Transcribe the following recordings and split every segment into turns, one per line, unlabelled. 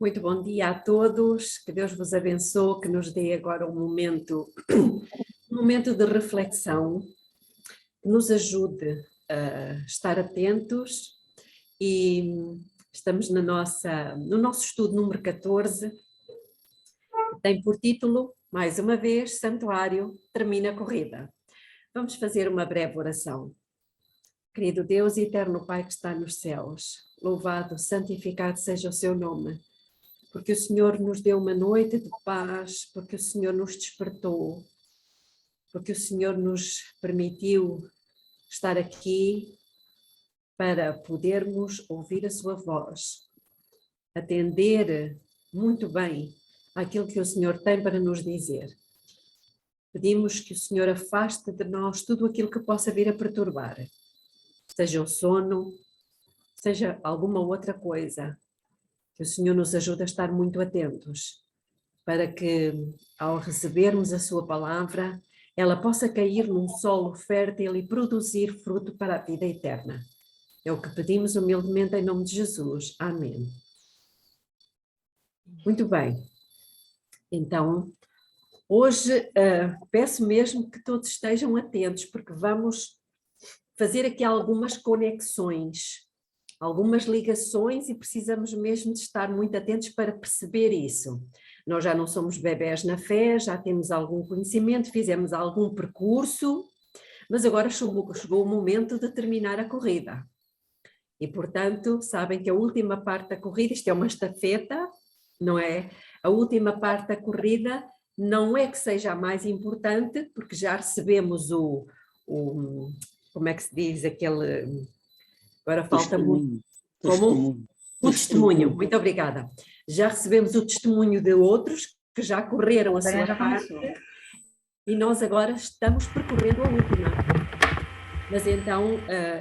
Muito bom dia a todos, que Deus vos abençoe, que nos dê agora um momento de reflexão, que nos ajude a estar atentos e estamos no nosso estudo número 14, que tem por título, mais uma vez, Santuário, termina a corrida. Vamos fazer uma breve oração. Querido Deus e eterno Pai que está nos céus, louvado, santificado seja o seu nome. Porque o Senhor nos deu uma noite de paz, porque o Senhor nos despertou, porque o Senhor nos permitiu estar aqui para podermos ouvir a sua voz, atender muito bem àquilo que o Senhor tem para nos dizer. Pedimos que o Senhor afaste de nós tudo aquilo que possa vir a perturbar, seja o sono, seja alguma outra coisa. Que o Senhor nos ajude a estar muito atentos, para que, ao recebermos a sua palavra, ela possa cair num solo fértil e produzir fruto para a vida eterna. É o que pedimos humildemente em nome de Jesus. Amém. Muito bem. Então, hoje peço mesmo que todos estejam atentos, porque vamos fazer aqui algumas conexões, algumas ligações e precisamos mesmo de estar muito atentos para perceber isso. Nós já não somos bebés na fé, já temos algum conhecimento, fizemos algum percurso, mas agora chegou o momento de terminar a corrida. E, portanto, sabem que a última parte da corrida, isto é uma estafeta, não é? A última parte da corrida não é que seja a mais importante, porque já recebemos como é que se diz, aquele... Agora falta muito. Como? O testemunho, muito obrigada. Já recebemos o testemunho de outros que já correram a sua parte e nós agora estamos percorrendo a última. Mas então,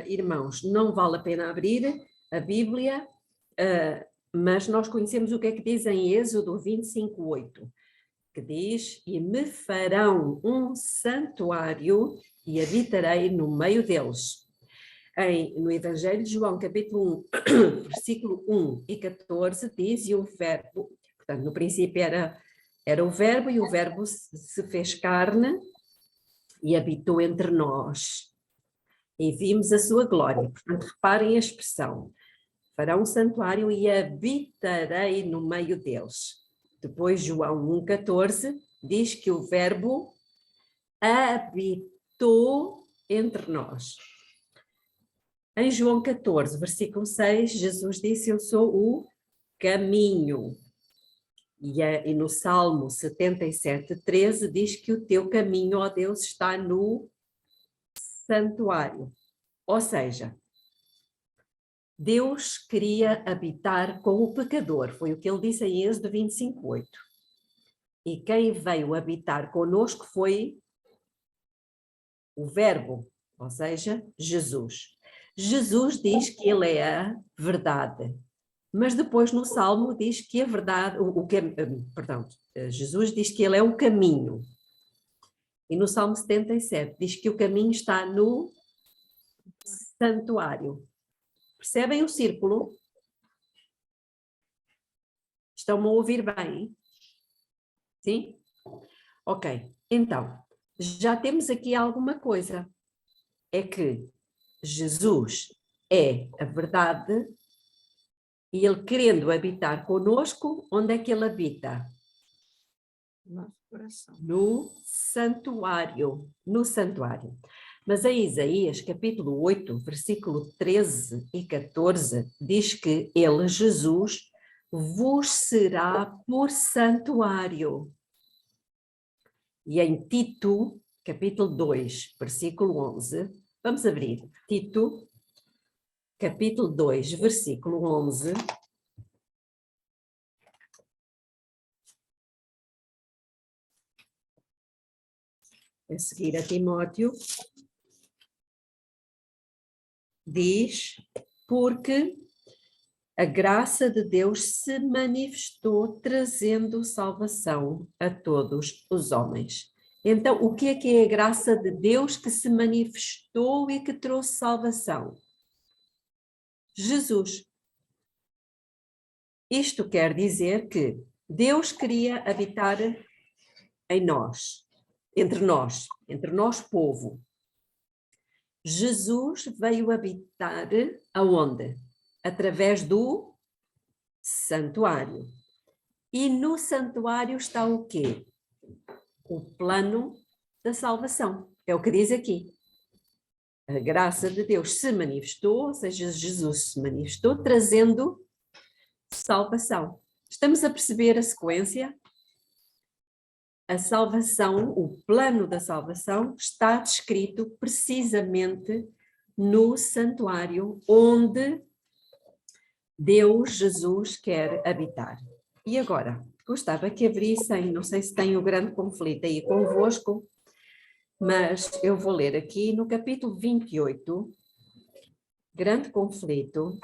irmãos, não vale a pena abrir a Bíblia, mas nós conhecemos o que é que diz em Êxodo 25:8, que diz: e me farão um santuário e habitarei no meio deles. No Evangelho de João, capítulo 1, versículo 1 e 14, diz, e o verbo, portanto, no princípio era o verbo, e o verbo se fez carne e habitou entre nós. E vimos a sua glória. Portanto, reparem a expressão. Farão um santuário e habitarei no meio deles. Depois, João 1,14, diz que o verbo habitou entre nós. Em João 14, versículo 6, Jesus disse: eu sou o caminho. E no Salmo 77:13 diz que o teu caminho, ó Deus, está no santuário. Ou seja, Deus queria habitar com o pecador, foi o que ele disse em Êxodo 25:8. E quem veio habitar conosco foi o Verbo, ou seja, Jesus. Jesus diz que ele é a verdade, mas depois no Salmo diz que a verdade, Jesus diz que ele é o caminho. E no Salmo 77 diz que o caminho está no santuário. Percebem o círculo? Estão-me a ouvir bem? Sim? Ok. Então, já temos aqui alguma coisa. É que Jesus é a verdade e ele querendo habitar conosco, onde é que ele habita?
Nosso coração.
No santuário. No santuário. Mas em Isaías, capítulo 8, versículo 13 e 14, diz que ele, Jesus, vos será por santuário. E em Tito, capítulo 2, versículo 11, vamos abrir. Tito, capítulo 2, versículo 11. A seguir a Timóteo, diz, porque a graça de Deus se manifestou trazendo salvação a todos os homens. Então, o que é a graça de Deus que se manifestou e que trouxe salvação? Jesus. Isto quer dizer que Deus queria habitar em nós, entre nós povo. Jesus veio habitar aonde? Através do santuário. E no santuário está o quê? O plano da salvação. É o que diz aqui. A graça de Deus se manifestou, ou seja, Jesus se manifestou, trazendo salvação. Estamos a perceber a sequência? A salvação, o plano da salvação, está descrito precisamente no santuário onde Deus, Jesus, quer habitar. E agora, gostava que abrissem, não sei se tem o grande conflito aí convosco, mas eu vou ler aqui no capítulo 28, grande conflito,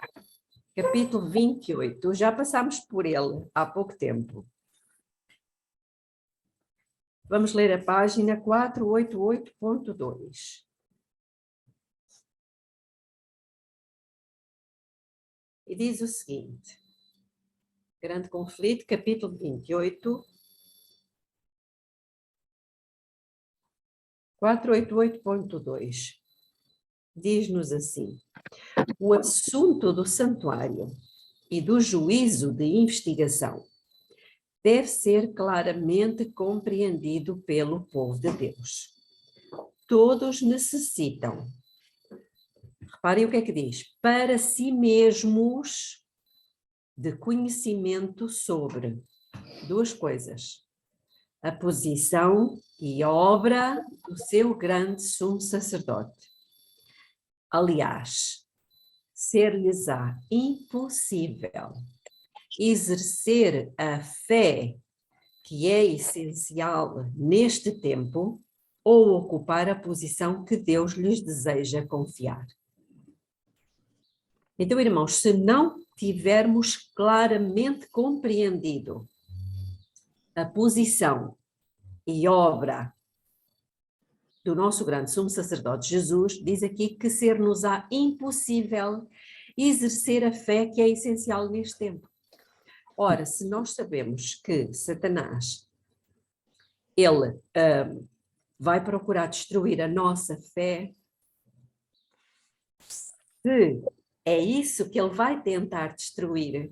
capítulo 28, já passámos por ele há pouco tempo. Vamos ler a página 488.2. E diz o seguinte, grande conflito, capítulo 28, 488.2, diz-nos assim: o assunto do santuário e do juízo de investigação deve ser claramente compreendido pelo povo de Deus. Todos necessitam, reparem o que é que diz, para si mesmos, de conhecimento sobre duas coisas: a posição e a obra do seu grande sumo sacerdote. Aliás, ser-lhes-á impossível exercer a fé que é essencial neste tempo ou ocupar a posição que Deus lhes deseja confiar. Então, irmãos, se não tivermos claramente compreendido a posição e obra do nosso grande sumo sacerdote Jesus, diz aqui que ser-nos-á impossível exercer a fé que é essencial neste tempo. Ora, se nós sabemos que Satanás, ele vai procurar destruir a nossa fé, se é isso que ele vai tentar destruir,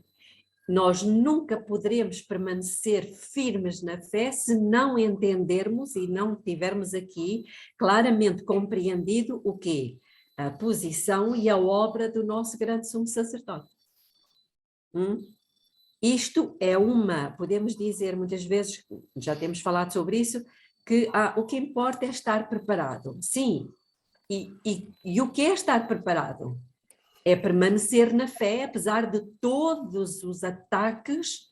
nós nunca poderemos permanecer firmes na fé se não entendermos e não tivermos aqui claramente compreendido o quê? A posição e a obra do nosso grande sumo sacerdote. Isto é podemos dizer muitas vezes, já temos falado sobre isso, que o que importa é estar preparado. Sim, e o que é estar preparado? É permanecer na fé, apesar de todos os ataques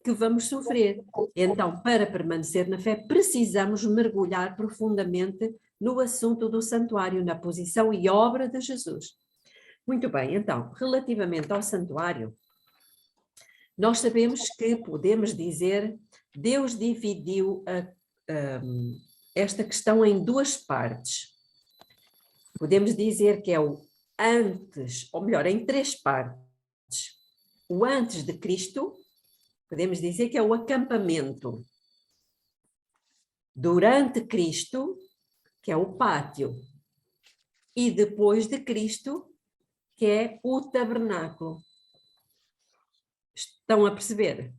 que vamos sofrer. Então, para permanecer na fé, precisamos mergulhar profundamente no assunto do santuário, na posição e obra de Jesus. Muito bem, então, relativamente ao santuário, nós sabemos que podemos dizer, Deus dividiu esta questão em duas partes. Podemos dizer que é o antes, ou melhor, em três partes. O antes de Cristo, podemos dizer que é o acampamento. Durante Cristo, que é o pátio. E depois de Cristo, que é o tabernáculo. Estão a perceber?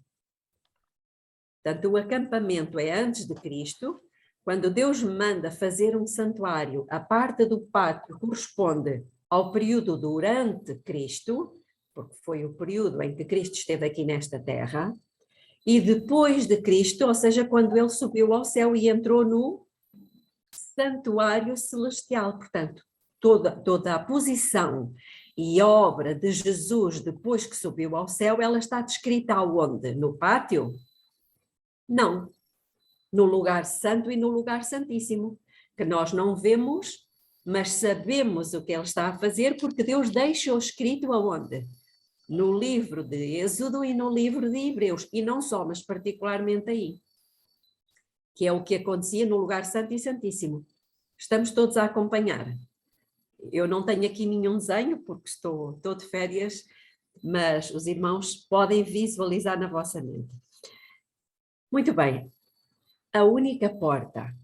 Portanto, o acampamento é antes de Cristo. Quando Deus manda fazer um santuário, a parte do pátio corresponde ao período durante Cristo, porque foi o período em que Cristo esteve aqui nesta terra, e depois de Cristo, ou seja, quando ele subiu ao céu e entrou no santuário celestial. Portanto, toda a posição e obra de Jesus depois que subiu ao céu, ela está descrita aonde? No pátio? Não. No lugar santo e no lugar santíssimo, que nós não vemos, mas sabemos o que ele está a fazer, porque Deus deixou escrito aonde? No livro de Êxodo e no livro de Hebreus, e não só, mas particularmente aí, que é o que acontecia no lugar santo e santíssimo. Estamos todos a acompanhar. Eu não tenho aqui nenhum desenho, porque estou de férias, mas os irmãos podem visualizar na vossa mente. Muito bem. A única porta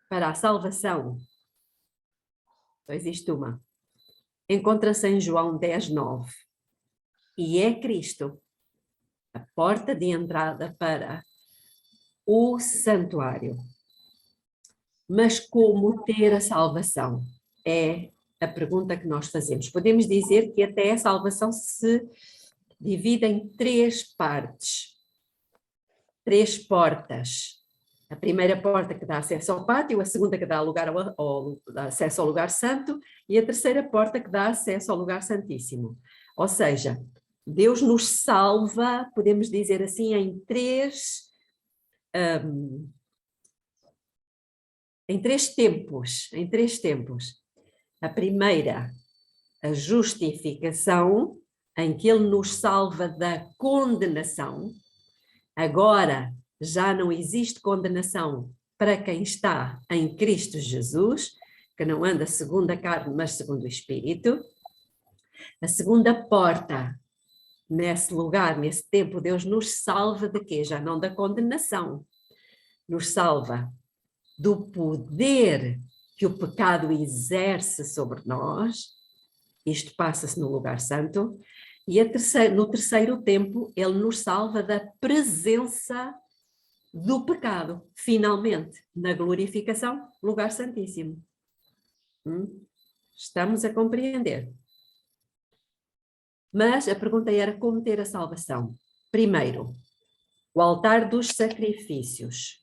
para a salvação, só existe uma, encontra-se em João 10:9, e é Cristo, a porta de entrada para o santuário. Mas como ter a salvação? É a pergunta que nós fazemos. Podemos dizer que até a salvação se divide em 3 partes, 3 portas. A primeira porta que dá acesso ao pátio, a segunda que dá dá acesso ao lugar santo e a terceira porta que dá acesso ao lugar santíssimo. Ou seja, Deus nos salva, podemos dizer assim, em três tempos. A primeira, a justificação, em que Ele nos salva da condenação. Agora já não existe condenação para quem está em Cristo Jesus, que não anda segundo a carne, mas segundo o Espírito. A segunda porta, nesse lugar, nesse tempo, Deus nos salva de quê? Já não da condenação. Nos salva do poder que o pecado exerce sobre nós. Isto passa-se no lugar santo. E no terceiro tempo, ele nos salva da presença do pecado, finalmente, na glorificação, lugar santíssimo. Estamos a compreender. Mas a pergunta era como ter a salvação. Primeiro, o altar dos sacrifícios.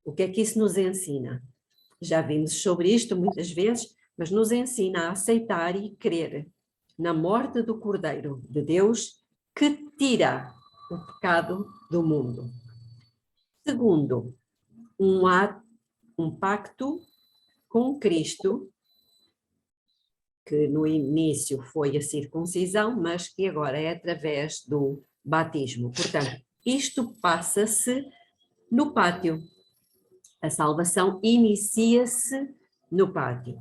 O que é que isso nos ensina? Já vimos sobre isto muitas vezes, mas nos ensina a aceitar e crer na morte do Cordeiro de Deus que tira o pecado do mundo. Segundo, um pacto com Cristo, que no início foi a circuncisão, mas que agora é através do batismo. Portanto, isto passa-se no pátio. A salvação inicia-se no pátio.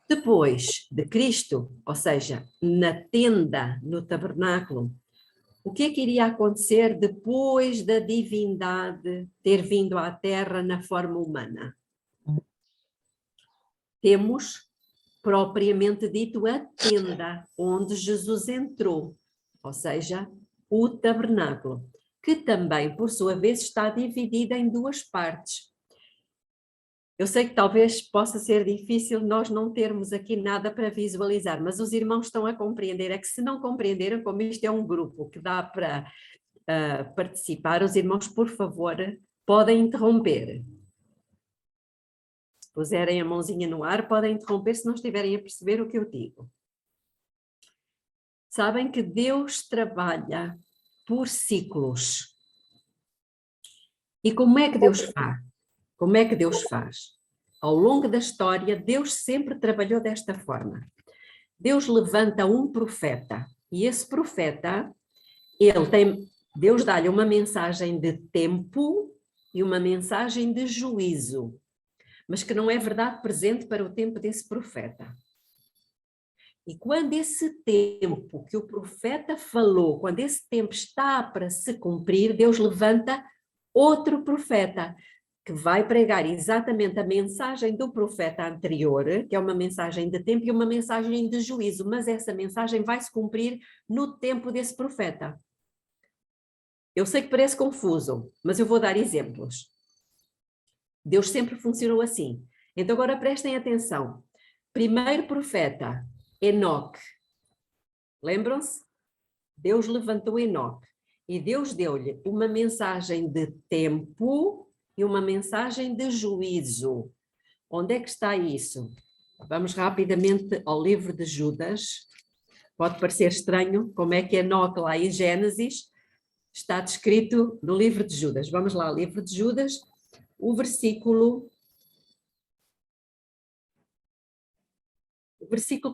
Depois de Cristo, ou seja, na tenda, no tabernáculo, o que é que iria acontecer depois da divindade ter vindo à Terra na forma humana? Temos, propriamente dito, a tenda onde Jesus entrou, ou seja, o tabernáculo, que também, por sua vez, está dividida em 2 partes. Eu sei que talvez possa ser difícil nós não termos aqui nada para visualizar, mas os irmãos estão a compreender. É que se não compreenderam, como isto é um grupo que dá para participar, os irmãos, por favor, podem interromper. Se puserem a mãozinha no ar, podem interromper se não estiverem a perceber o que eu digo. Sabem que Deus trabalha por ciclos. E como é que Deus faz? Como é que Deus faz? Ao longo da história, Deus sempre trabalhou desta forma. Deus levanta um profeta, e esse profeta, Deus dá-lhe uma mensagem de tempo e uma mensagem de juízo, mas que não é verdade presente para o tempo desse profeta. E quando esse tempo que o profeta falou, quando esse tempo está para se cumprir, Deus levanta outro profeta, que vai pregar exatamente a mensagem do profeta anterior, que é uma mensagem de tempo e uma mensagem de juízo, mas essa mensagem vai se cumprir no tempo desse profeta. Eu sei que parece confuso, mas eu vou dar exemplos. Deus sempre funcionou assim. Então agora prestem atenção. Primeiro profeta, Enoque. Lembram-se? Deus levantou Enoque e Deus deu-lhe uma mensagem de tempo e uma mensagem de juízo. Onde é que está isso? Vamos rapidamente ao livro de Judas. Pode parecer estranho como é que Enoque lá em Gênesis está descrito no livro de Judas. Vamos lá, livro de Judas, o versículo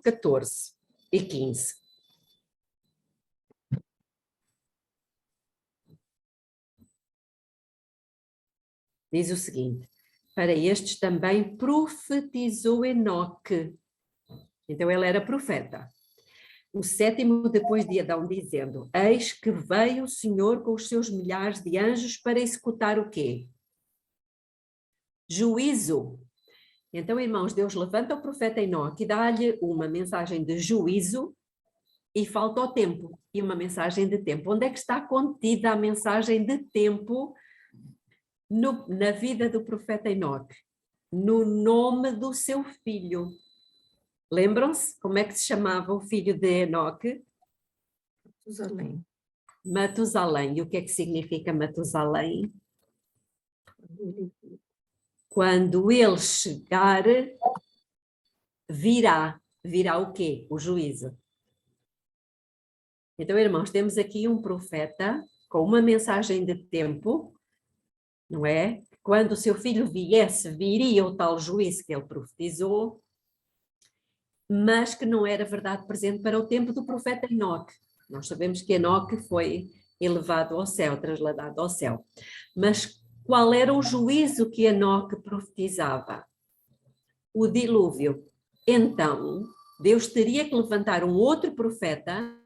14 e 15. Diz o seguinte: para estes também profetizou Enoque. Então ele era profeta. o sétimo depois de Adão, dizendo: eis que veio o Senhor com os seus milhares de anjos para executar o quê? Juízo. Então, irmãos, Deus levanta o profeta Enoque e dá-lhe uma mensagem de juízo e falta o tempo, e uma mensagem de tempo. Onde é que está contida a mensagem de tempo na vida do profeta Enoque? No nome do seu filho. Lembram-se como é que se chamava o filho de Enoque?
Matusalém.
Matusalém. E o que é que significa Matusalém?
Ele
Quando ele chegar, virá. Virá o quê? O juízo. Então, irmãos, temos aqui um profeta com uma mensagem de tempo, não é? Quando o seu filho viesse, viria o tal juízo que ele profetizou, mas que não era verdade presente para o tempo do profeta Enoque. Nós sabemos que Enoque foi elevado ao céu, trasladado ao céu. Mas qual era o juízo que Enoque profetizava? O dilúvio. Então, Deus teria que levantar um outro profeta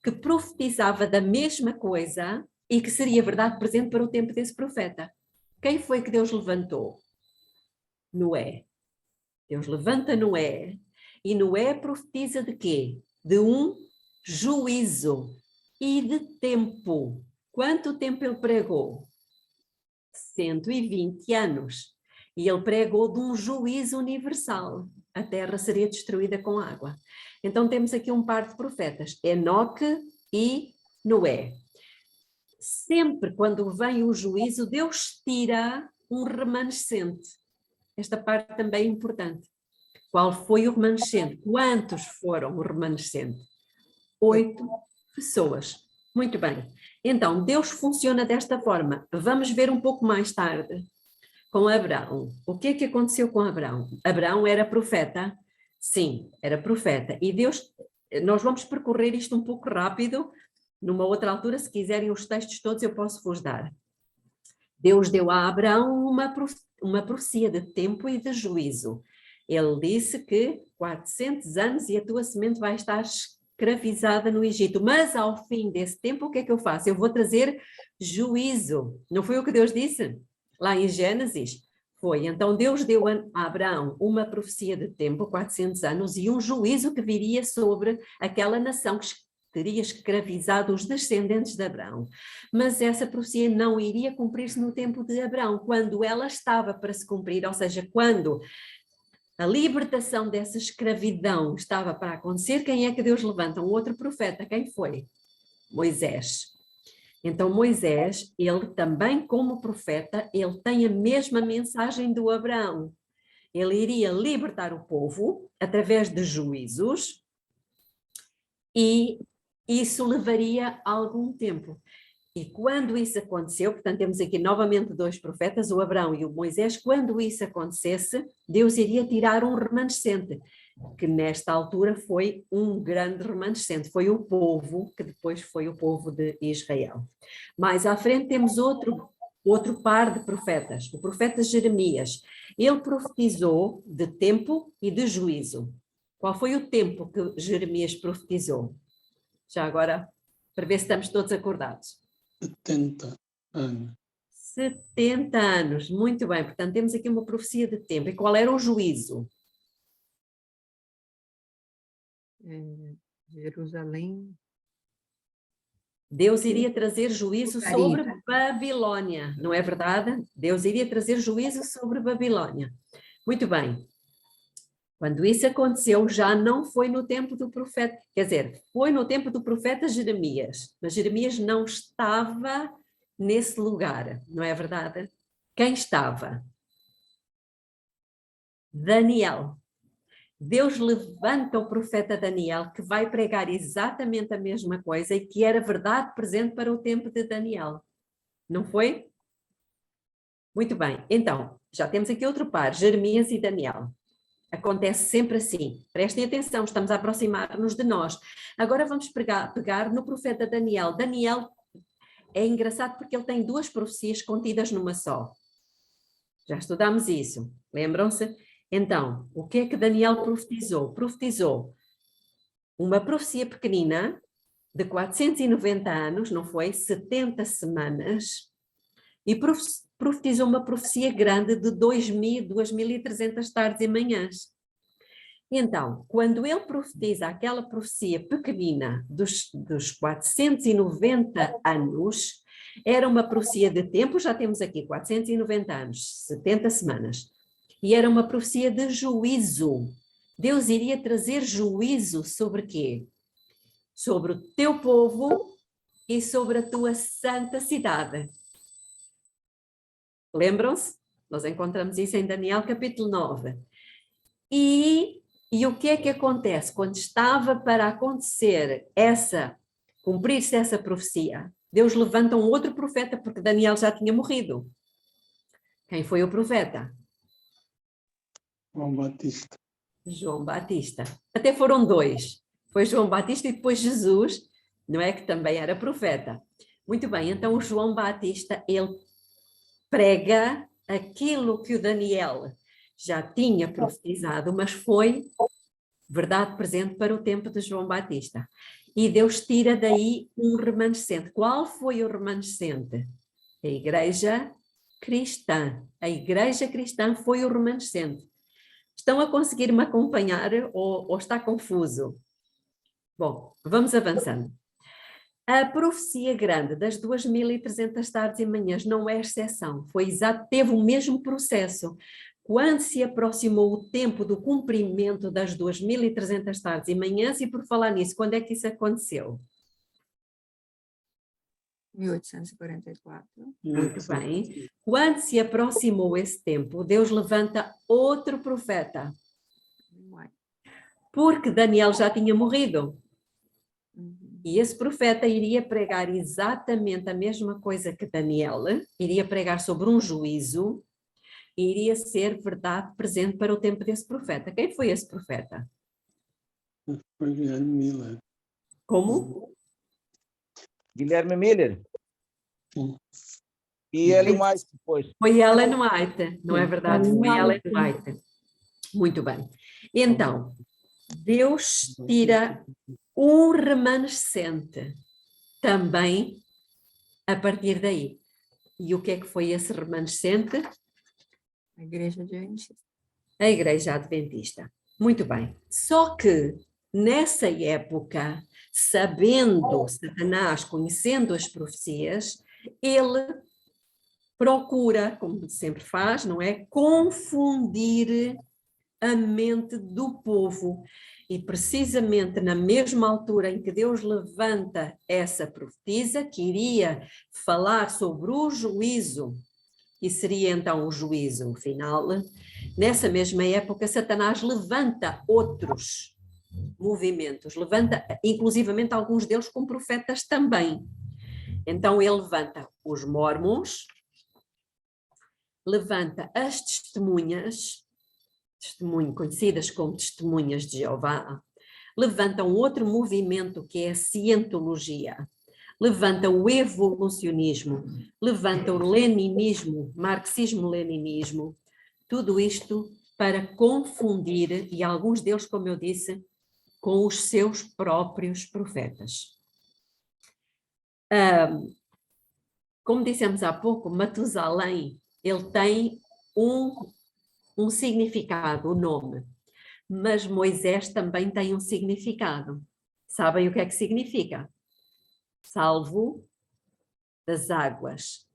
que profetizava da mesma coisa e que seria verdade presente para o tempo desse profeta. Quem foi que Deus levantou? Noé. Deus levanta Noé e Noé profetiza de quê? De um juízo e de tempo. Quanto tempo ele pregou? 120 anos. E ele pregou de um juízo universal. A terra seria destruída com água. Então temos aqui um par de profetas, Enoque e Noé. Sempre quando vem o juízo, Deus tira um remanescente. Esta parte também é importante. Qual foi o remanescente? Quantos foram o remanescente? 8 pessoas. Muito bem. Então, Deus funciona desta forma. Vamos ver um pouco mais tarde com Abraão. O que é que aconteceu com Abraão? Abraão era profeta? Sim, era profeta. E Deus, nós vamos percorrer isto um pouco rápido, numa outra altura, se quiserem os textos todos eu posso vos dar. Deus deu a Abraão uma profecia de tempo e de juízo. Ele disse que 400 anos e a tua semente vai estar escravizada no Egito. Mas ao fim desse tempo, o que é que eu faço? Eu vou trazer juízo. Não foi o que Deus disse? Lá em Gênesis? Foi. Então Deus deu a Abraão uma profecia de tempo, 400 anos, e um juízo que viria sobre aquela nação que teria escravizado os descendentes de Abraão. Mas essa profecia não iria cumprir-se no tempo de Abraão, quando ela estava para se cumprir, ou seja, quando a libertação dessa escravidão estava para acontecer, quem é que Deus levanta? Um outro profeta, quem foi? Moisés. Então Moisés, ele também como profeta, ele tem a mesma mensagem do Abraão. Ele iria libertar o povo através de juízos e isso levaria algum tempo. E quando isso aconteceu, portanto temos aqui novamente dois profetas, o Abraão e o Moisés, quando isso acontecesse, Deus iria tirar um remanescente, que nesta altura foi um grande remanescente, foi o povo, que depois foi o povo de Israel. Mais à frente temos outro par de profetas, o profeta Jeremias. Ele profetizou de tempo e de juízo. Qual foi o tempo que Jeremias profetizou? Já agora, para ver se estamos todos acordados.
70 anos.
70 anos, muito bem. Portanto, temos aqui uma profecia de tempo. E qual era o juízo?
Jerusalém.
Deus iria trazer juízo sobre
Caída.
Babilônia, não é verdade? Deus iria trazer juízo sobre Babilônia. Muito bem. Quando isso aconteceu, já não foi no tempo do profeta, quer dizer, foi no tempo do profeta Jeremias, mas Jeremias não estava nesse lugar, não é verdade? Quem estava? Daniel. Deus levanta o profeta Daniel, que vai pregar exatamente a mesma coisa e que era verdade presente para o tempo de Daniel. Não foi? Muito bem. Então, já temos aqui outro par, Jeremias e Daniel. Acontece sempre assim. Prestem atenção, estamos a aproximar-nos de nós. Agora vamos pegar no profeta Daniel. Daniel é engraçado porque ele tem duas profecias contidas numa só. Já estudámos isso, lembram-se? Então, o que é que Daniel profetizou? Profetizou uma profecia pequenina de 490 anos, não foi? 70 semanas, e profetizou uma profecia grande de 2.300 tardes e manhãs. Então, quando ele profetiza aquela profecia pequenina dos 490 anos, era uma profecia de tempo, já temos aqui 490 anos, 70 semanas, e era uma profecia de juízo. Deus iria trazer juízo sobre quê? Sobre o teu povo e sobre a tua santa cidade. Lembram-se? Nós encontramos isso em Daniel capítulo 9. E o que é que acontece? Quando estava para acontecer cumprir-se essa profecia, Deus levanta um outro profeta, porque Daniel já tinha morrido. Quem foi o profeta?
João Batista.
João Batista. Até foram dois. Foi João Batista e depois Jesus, não é? Que também era profeta. Muito bem, então o João Batista, ele prega aquilo que o Daniel já tinha profetizado, mas foi verdade presente para o tempo de João Batista. E Deus tira daí um remanescente. Qual foi o remanescente? A igreja cristã. A igreja cristã foi o remanescente. Estão a conseguir me acompanhar ou está confuso? Bom, vamos avançando. A profecia grande das 2.300 tardes e manhãs não é exceção, teve o mesmo processo. Quando se aproximou o tempo do cumprimento das 2.300 tardes e manhãs, e por falar nisso, quando é que isso aconteceu?
1844.
Muito bem. Quando se aproximou esse tempo, Deus levanta outro profeta, porque Daniel já tinha morrido. E esse profeta iria pregar exatamente a mesma coisa que Daniel, iria pregar sobre um juízo, e iria ser verdade presente para o tempo desse profeta. Quem foi esse profeta?
Foi Guilherme Miller.
Como?
Guilherme Miller.
Sim.
E Ellen White depois.
Foi Ellen White, não é verdade? Foi
Ellen
Ellen White. Muito bem. Então, Deus tira um remanescente também a partir daí. E o que é que foi esse remanescente?
A igreja adventista.
A Igreja Adventista. Muito bem. Só que, nessa época, sabendo Satanás, conhecendo as profecias, ele procura, como sempre faz, não é? Confundir a mente do povo. E precisamente na mesma altura em que Deus levanta essa profetisa, que iria falar sobre o juízo, e seria então o juízo final, nessa mesma época Satanás levanta outros movimentos, levanta inclusivamente alguns deles com profetas também. Então ele levanta os mormons, levanta as testemunhas, conhecidas como testemunhas de Jeová, levanta um outro movimento que é a cientologia, levanta o evolucionismo, levanta o leninismo, marxismo-leninismo, tudo isto para confundir, e alguns deles, como eu disse, com os seus próprios profetas. Como dissemos há pouco, Matusalém, ele tem um significado, o nome, mas Moisés também tem um significado. Sabem o que é que significa? Salvo das águas.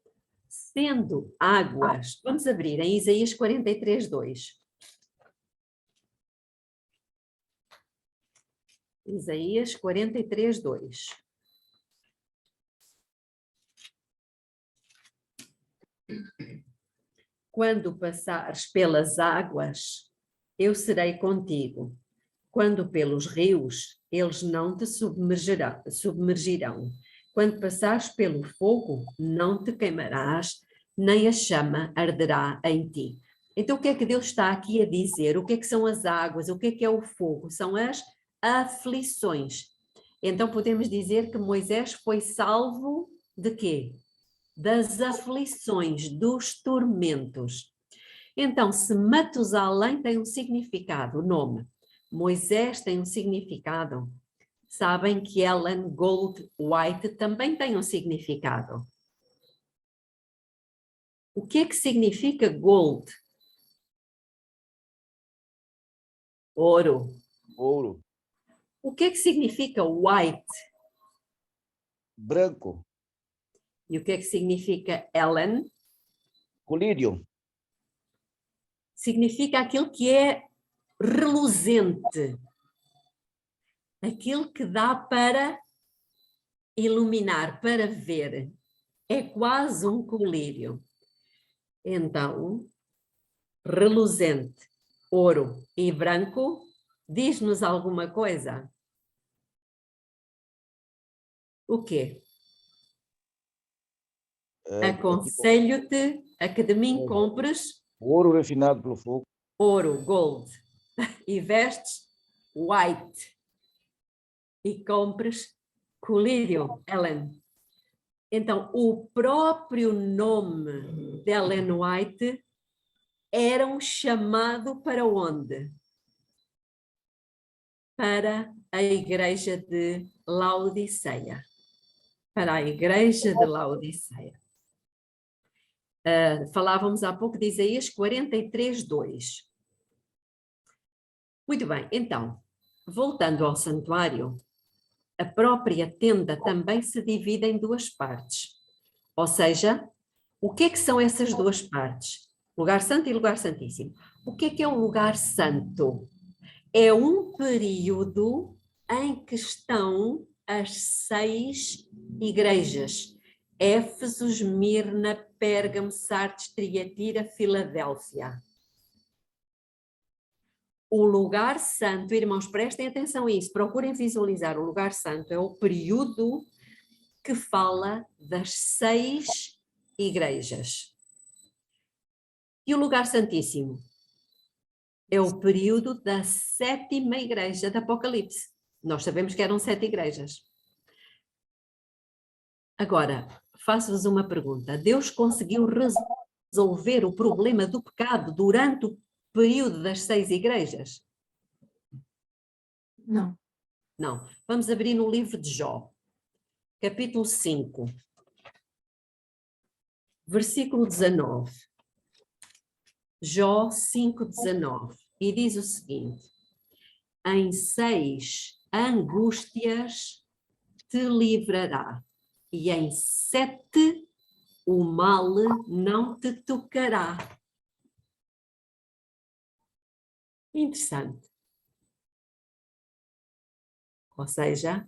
Sendo águas, vamos abrir em Isaías 43, 2. Isaías 43, 2. Quando passares pelas águas, eu serei contigo. Quando pelos rios, eles não te submergirão. Quando passares pelo fogo, não te queimarás, nem a chama arderá em ti. Então, o que é que Deus está aqui a dizer? O que é que são as águas? O que é o fogo? São as aflições. Então, podemos dizer que Moisés foi salvo de quê? Das aflições, dos tormentos. Então, se Matusalém tem um significado, o nome, Moisés tem um significado, sabem que Ellen Gold White também tem um significado. O que é que significa gold? Ouro.
Ouro.
O que é que significa white?
Branco.
E o que é que significa Ellen?
Colírio.
Significa aquilo que é reluzente. Aquilo que dá para iluminar, para ver. É quase um colírio. Então, reluzente, ouro e branco, diz-nos alguma coisa? O quê? Aconselho-te a que de mim compres
Ouro refinado pelo fogo.
ouro, gold, e vestes white, e compres colírio, Ellen. Então, o próprio nome de Ellen White era um chamado para onde? Para a igreja de Laodiceia. Para a igreja de Laodiceia. Falávamos há pouco de Isaías 43, 2. Muito bem, então, voltando ao santuário, a própria tenda também se divide em duas partes. Ou seja, o que é que são essas duas partes? Lugar santo e lugar santíssimo. O que é o lugar santo? É um período em que estão as 6 igrejas. Éfeso, Esmirna, Pérgamo, Sardes, Tiatira, Filadélfia. O lugar santo, irmãos, prestem atenção a isso, procurem visualizar o lugar santo, é o período que fala das 6 igrejas. E o lugar santíssimo? É o período da 7ª igreja do Apocalipse. Nós sabemos que eram 7 igrejas. Agora, faço-vos uma pergunta. Deus conseguiu resolver o problema do pecado durante o período das 6 igrejas?
Não.
Não. Vamos abrir no livro de Jó, capítulo 5, versículo 19. Jó 5, 19. E diz o seguinte: em 6 angústias te livrará, e em 7 o mal não te tocará. Interessante. Ou seja,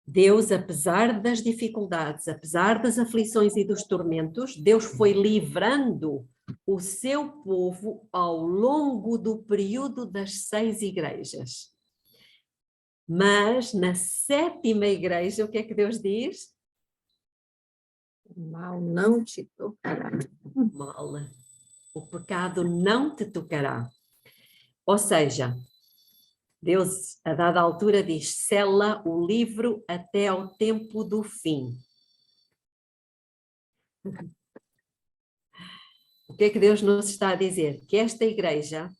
Deus, apesar das dificuldades, apesar das aflições e dos tormentos, Deus foi livrando o seu povo ao longo do período das 6 igrejas. Mas na 7ª igreja, o que é que Deus diz?
O mal não te tocará.
Mal. O pecado não te tocará. Ou seja, Deus, a dada altura, diz: sela o livro até ao tempo do fim. O que é que Deus nos está a dizer? Que esta igreja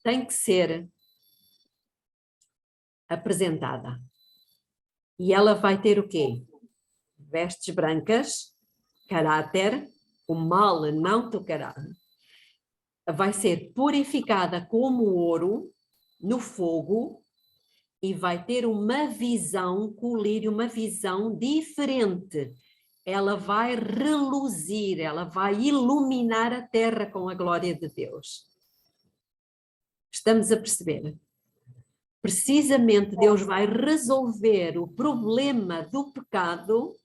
tem que ser apresentada. E ela vai ter o quê? Vestes brancas, caráter, o mal não tocará. Vai ser purificada como ouro no fogo e vai ter uma visão, colírio, uma visão diferente. Ela vai reluzir, ela vai iluminar a terra com a glória de Deus. Estamos a perceber? Precisamente Deus vai resolver o problema do pecado,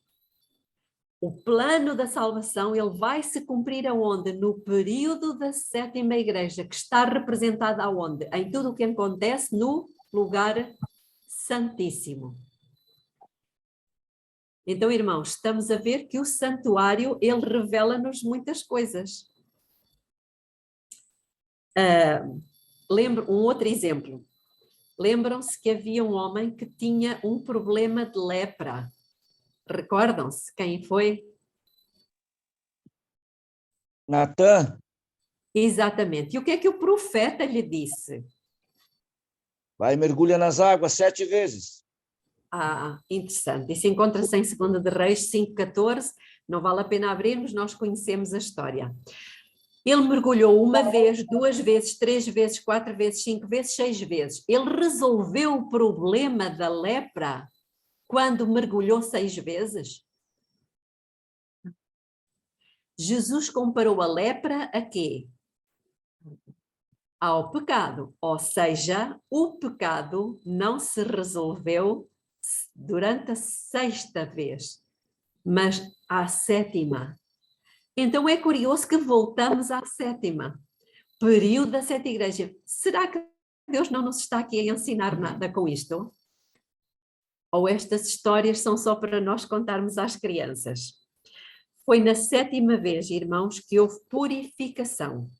o plano da salvação, ele vai se cumprir aonde? No período da 7ª igreja, que está representada aonde? Em tudo o que acontece no lugar santíssimo. Então, irmãos, estamos a ver que o santuário, ele revela-nos muitas coisas. Lembro um outro exemplo. Lembram-se que havia um homem que tinha um problema de lepra. Recordam-se quem foi?
Natã.
Exatamente. E o que é que o profeta lhe disse?
Vai e mergulha nas águas 7 vezes.
Ah, interessante. Isso encontra-se em 2 de Reis 5:14. Não vale a pena abrirmos, nós conhecemos a história. Ele mergulhou 1 vez, 2 vezes, 3 vezes, 4 vezes, 5 vezes, 6 vezes. Ele resolveu o problema da lepra quando mergulhou 6 vezes? Jesus comparou a lepra a quê? Ao pecado. Ou seja, o pecado não se resolveu durante a 6ª vez, mas à 7ª. Então é curioso que voltamos à 7ª, período da 7ª igreja. Será que Deus não nos está aqui a ensinar nada com isto? Ou estas histórias são só para nós contarmos às crianças? Foi na 7ª vez, irmãos, que houve purificação.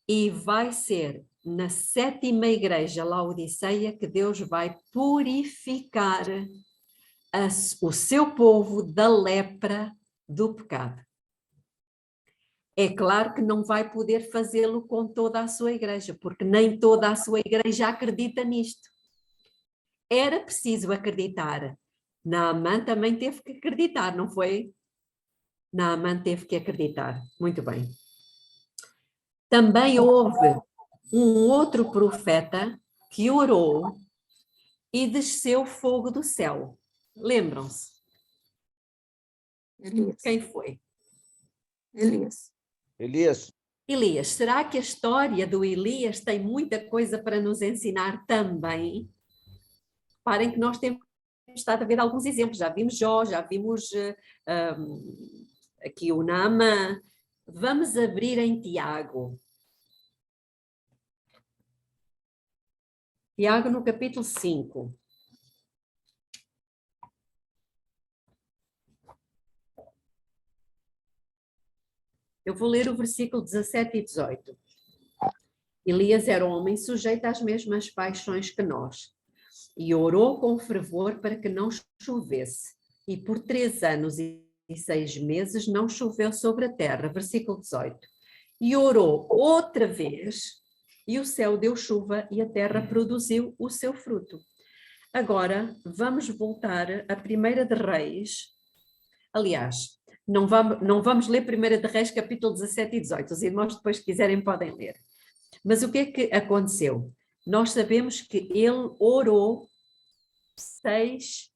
E vai ser na 7ª igreja Laodiceia que Deus vai purificar o seu povo da lepra do pecado. É claro que não vai poder fazê-lo com toda a sua igreja, porque nem toda a sua igreja acredita nisto. Era preciso acreditar. Naamã também teve que acreditar, não foi? Naamã teve que acreditar. Muito bem. Também houve um outro profeta que orou e desceu fogo do céu. Lembram-se?
Elias.
Quem foi?
Elias.
Elias.
Elias. Será que a história do Elias tem muita coisa para nos ensinar também? Reparem que nós temos estado a ver alguns exemplos. Já vimos Jó, já vimos aqui o Naamã. Vamos abrir em Tiago. Tiago no capítulo 5. Eu vou ler o versículo 17 e 18. Elias era um homem sujeito às mesmas paixões que nós, e orou com fervor para que não chovesse. E por 3 anos e 6 meses não choveu sobre a terra. Versículo 18. E orou outra vez, e o céu deu chuva, e a terra produziu o seu fruto. Agora, vamos voltar a 1 de Reis. Aliás, não vamos ler 1 de Reis, capítulo 17 e 18. Os irmãos, depois, se quiserem, podem ler. Mas o que é que aconteceu? Nós sabemos que ele orou 6,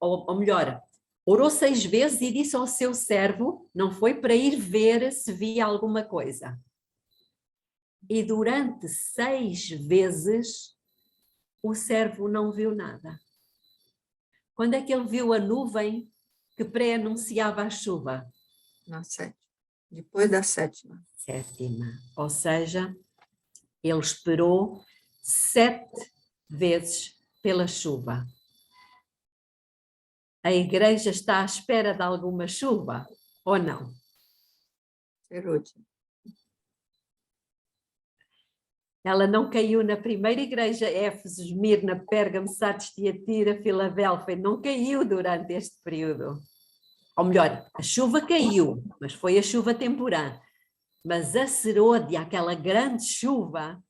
ou melhor, orou 6 vezes e disse ao seu servo, não foi para ir ver se via alguma coisa. E durante 6 vezes, o servo não viu nada. Quando é que ele viu a nuvem que pré-anunciava a chuva?
Na 7ª. Depois da 7ª.
7ª. Ou seja, ele esperou 7 vezes pela chuva. A igreja está à espera de alguma chuva ou não?
Herodes.
Ela não caiu na primeira igreja, Éfeso, Esmirna, Pérgamo, Sardes, Tiatira, Filadélfia, não caiu durante este período. Ou melhor, a chuva caiu, mas foi a chuva temporã. Mas a serôdia, aquela grande chuva,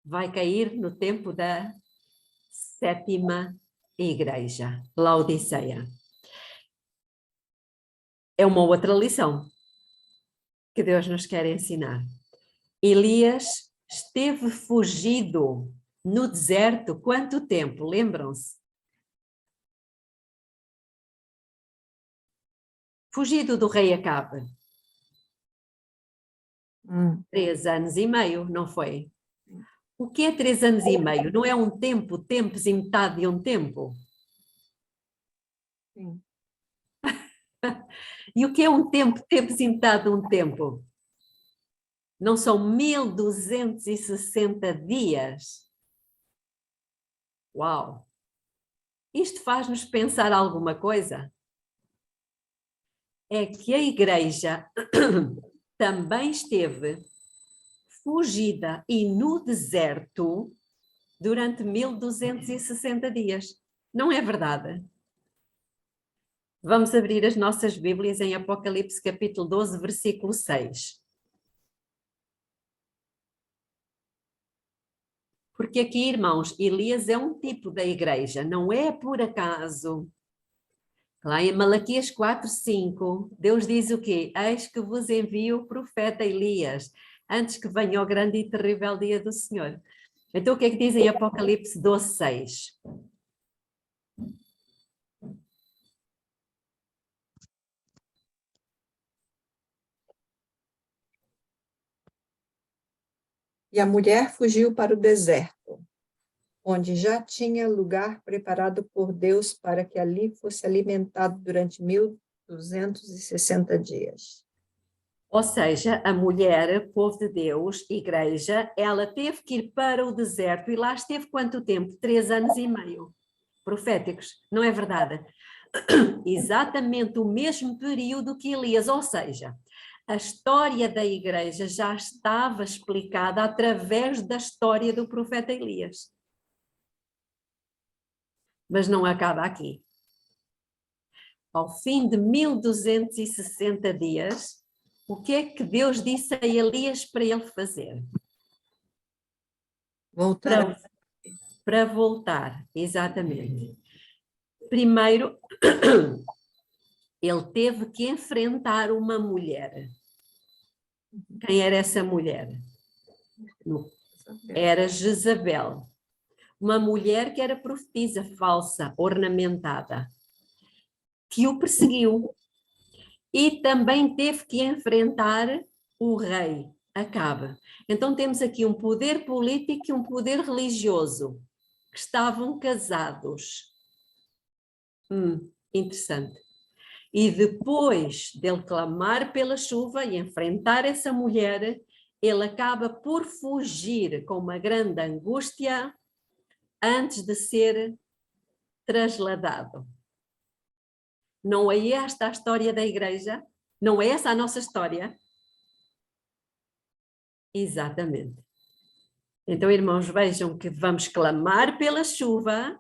vai cair no tempo da 7ª igreja, Laodiceia. É uma outra lição que Deus nos quer ensinar. Elias esteve fugido no deserto quanto tempo? Lembram-se? Fugido do rei Acabe. 3 anos e meio, não foi? O que é 3 anos e meio? Não é um tempo, tempos e metade de um tempo?
Sim.
E o que é um tempo, tempos e metade de um tempo? Não são 1260 dias? Uau! Isto faz-nos pensar alguma coisa? É que a igreja também esteve fugida e no deserto durante 1260 dias. Não é verdade? Vamos abrir as nossas Bíblias em Apocalipse capítulo 12, versículo 6. Porque aqui, irmãos, Elias é um tipo da igreja, não é por acaso. Lá em Malaquias 4:5, Deus diz o quê? Eis que vos envio o profeta Elias, antes que venha o grande e terrível dia do Senhor. Então o que é que diz em Apocalipse 12:6?
E a mulher fugiu para o deserto, onde já tinha lugar preparado por Deus para que ali fosse alimentado durante 1260 dias.
Ou seja, a mulher, povo de Deus, igreja, ela teve que ir para o deserto e lá esteve quanto tempo? 3 anos e meio. Proféticos, não é verdade? Exatamente o mesmo período que Elias, ou seja, a história da igreja já estava explicada através da história do profeta Elias. Mas não acaba aqui. Ao fim de 1260 dias, o que é que Deus disse a Elias para ele fazer?
Voltaram.
Para voltar, exatamente. Primeiro, ele teve que enfrentar uma mulher. Quem era essa mulher? Era Jezabel. Uma mulher que era profetisa falsa, ornamentada, que o perseguiu. E também teve que enfrentar o rei, Acabe. Então temos aqui um poder político e um poder religioso, que estavam casados. Interessante. E depois dele clamar pela chuva e enfrentar essa mulher, ele acaba por fugir com uma grande angústia antes de ser trasladado. Não é esta a história da igreja? Não é essa a nossa história? Exatamente. Então, irmãos, vejam que vamos clamar pela chuva,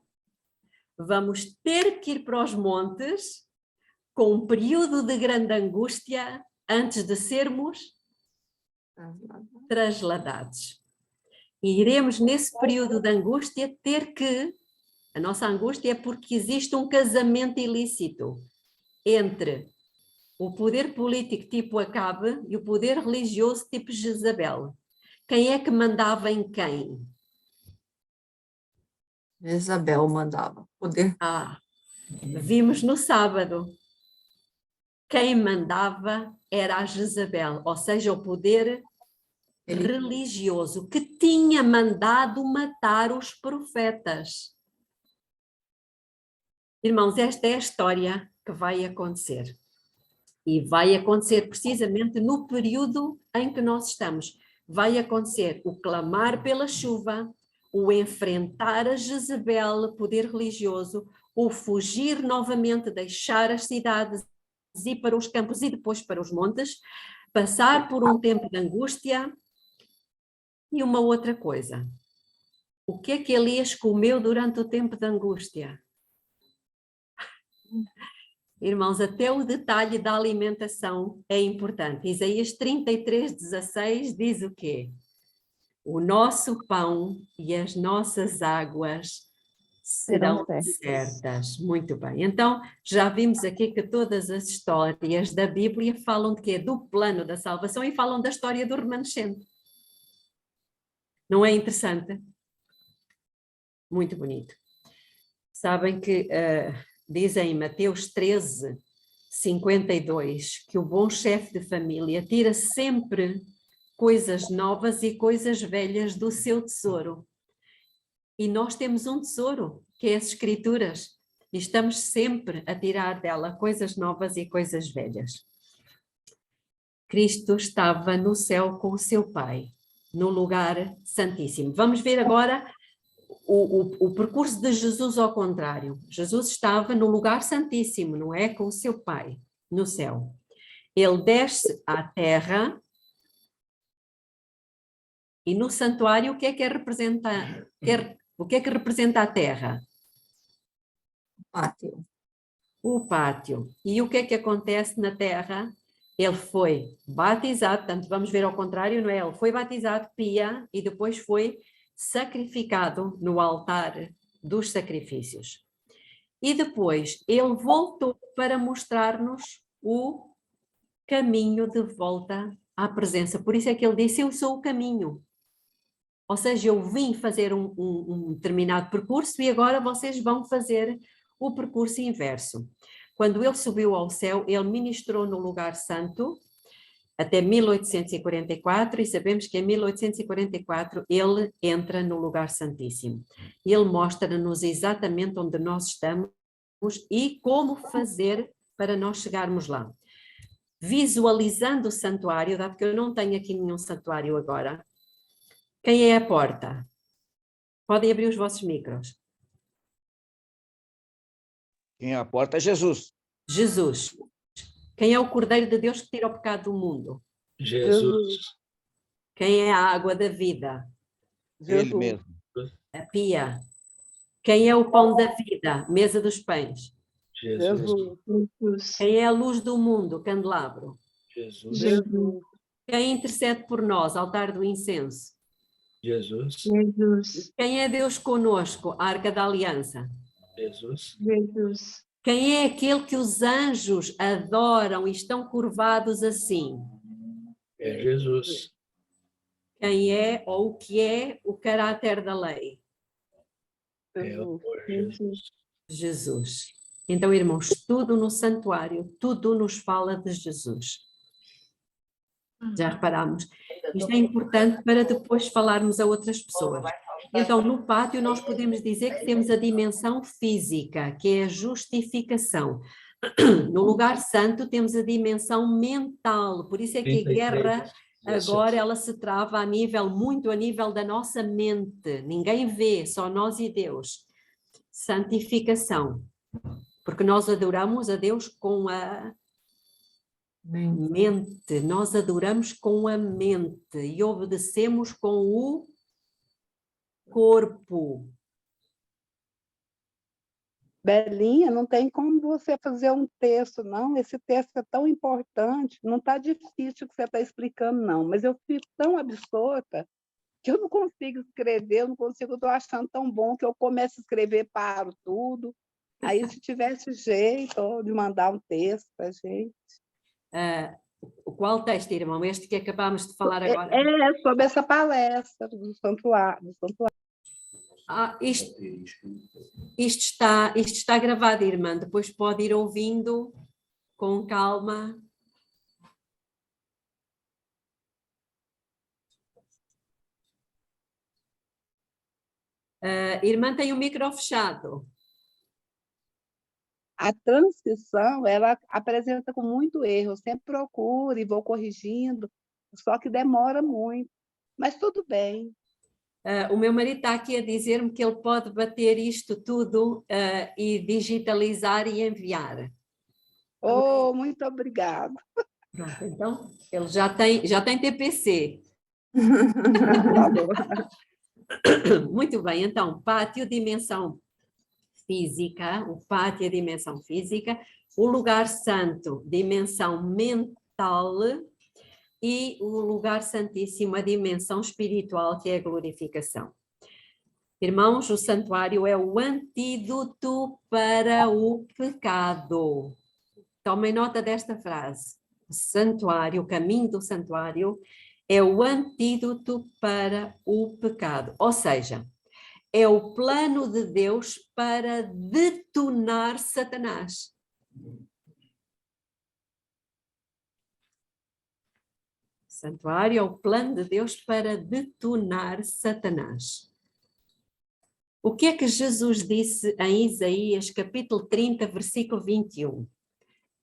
vamos ter que ir para os montes com um período de grande angústia antes de sermos trasladados. E iremos nesse período de angústia ter que, a nossa angústia é porque existe um casamento ilícito entre o poder político tipo Acabe e o poder religioso tipo Jezabel. Quem é que mandava em quem?
Jezabel mandava. Poder.
Vimos no sábado. Quem mandava era a Jezabel, ou seja, o poder religioso que tinha mandado matar os profetas. Irmãos, esta é a história que vai acontecer. E vai acontecer precisamente no período em que nós estamos. Vai acontecer o clamar pela chuva, o enfrentar a Jezabel, poder religioso, o fugir novamente, deixar as cidades, ir para os campos e depois para os montes, passar por um tempo de angústia. E uma outra coisa, o que é que Elias comeu durante o tempo de angústia? Irmãos, até o detalhe da alimentação é importante. Isaías 33:16 diz o quê? O nosso pão e as nossas águas serão certas. Muito bem. Então, já vimos aqui que todas as histórias da Bíblia falam de quê? Do plano da salvação e falam da história do remanescente. Não é interessante? Muito bonito. Sabem que dizem em Mateus 13:52 que o bom chefe de família tira sempre coisas novas e coisas velhas do seu tesouro. E nós temos um tesouro, que é as Escrituras, e estamos sempre a tirar dela coisas novas e coisas velhas. Cristo estava no céu com o seu Pai, no lugar santíssimo. Vamos ver agora o percurso de Jesus ao contrário. Jesus estava no lugar santíssimo, não é? Com o seu Pai, no céu. Ele desce à terra e no santuário o que é que representa? O que é que representa a terra?
Pátio.
O pátio. E o que é que acontece na terra? Ele foi batizado, portanto vamos ver ao contrário, não é? Ele foi batizado, pia, e depois foi sacrificado no altar dos sacrifícios. E depois ele voltou para mostrar-nos o caminho de volta à presença. Por isso é que ele disse: eu sou o caminho. Ou seja, eu vim fazer um determinado percurso e agora vocês vão fazer o percurso inverso. Quando ele subiu ao céu, ele ministrou no lugar santo até 1844 e sabemos que em 1844 ele entra no lugar santíssimo. Ele mostra-nos exatamente onde nós estamos e como fazer para nós chegarmos lá. Visualizando o santuário, dado que eu não tenho aqui nenhum santuário agora, quem é a porta? Podem abrir os vossos micros.
Quem é a porta é Jesus.
Jesus. Quem é o Cordeiro de Deus que tira o pecado do mundo?
Jesus.
Quem é a água da vida?
Ele mesmo.
A pia. Quem é o pão da vida? Mesa dos pães.
Jesus.
Quem é a luz do mundo? Candelabro.
Jesus.
Quem intercede por nós? Altar do incenso.
Jesus.
Quem é Deus conosco? Arca da aliança.
Jesus.
Quem é aquele que os anjos adoram e estão curvados assim?
É Jesus.
Quem é ou o que é o caráter da lei?
É o Jesus.
Jesus. Então, irmãos, tudo no santuário, tudo nos fala de Jesus. Já reparamos? Isto é importante para depois falarmos a outras pessoas. Então, no pátio nós podemos dizer que temos a dimensão física, que é a justificação. No lugar santo temos a dimensão mental, por isso é que a
33,
guerra agora ela se trava muito a nível da nossa mente. Ninguém vê, só nós e Deus. Santificação, porque nós adoramos a Deus com a mente, nós adoramos com a mente e obedecemos com o corpo.
Belinha, não tem como você fazer um texto, não. Esse texto é tão importante, não está difícil o que você está explicando, não. Mas eu fico tão absorta que eu não consigo escrever, eu não consigo, estou achando tão bom que eu começo a escrever, paro tudo. Aí, se tivesse jeito de mandar um texto para a gente.
Qual texto, irmão? Este que acabámos de falar agora?
É sobre essa palestra do santuário.
Isto está gravado, irmã. Depois pode ir ouvindo com calma. Irmã tem o micro fechado.
A transcrição, ela apresenta com muito erro. Eu sempre procuro e vou corrigindo, só que demora muito. Mas tudo bem.
O meu marido está aqui a dizer-me que ele pode bater isto tudo e digitalizar e enviar.
Oh, muito obrigada.
Pronto, então, ele já tem TPC.
Tá bom.
Muito bem, então, pátio, dimensão física, o pátio é dimensão física, o lugar santo, dimensão mental, e o lugar santíssimo, a dimensão espiritual, que é a glorificação. Irmãos, o santuário é o antídoto para o pecado. Tomem nota desta frase. O santuário, o caminho do santuário, é o antídoto para o pecado. Ou seja, é o plano de Deus para detonar Satanás. O santuário é o plano de Deus para detonar Satanás. O que é que Jesus disse em Isaías, capítulo 30, versículo 21?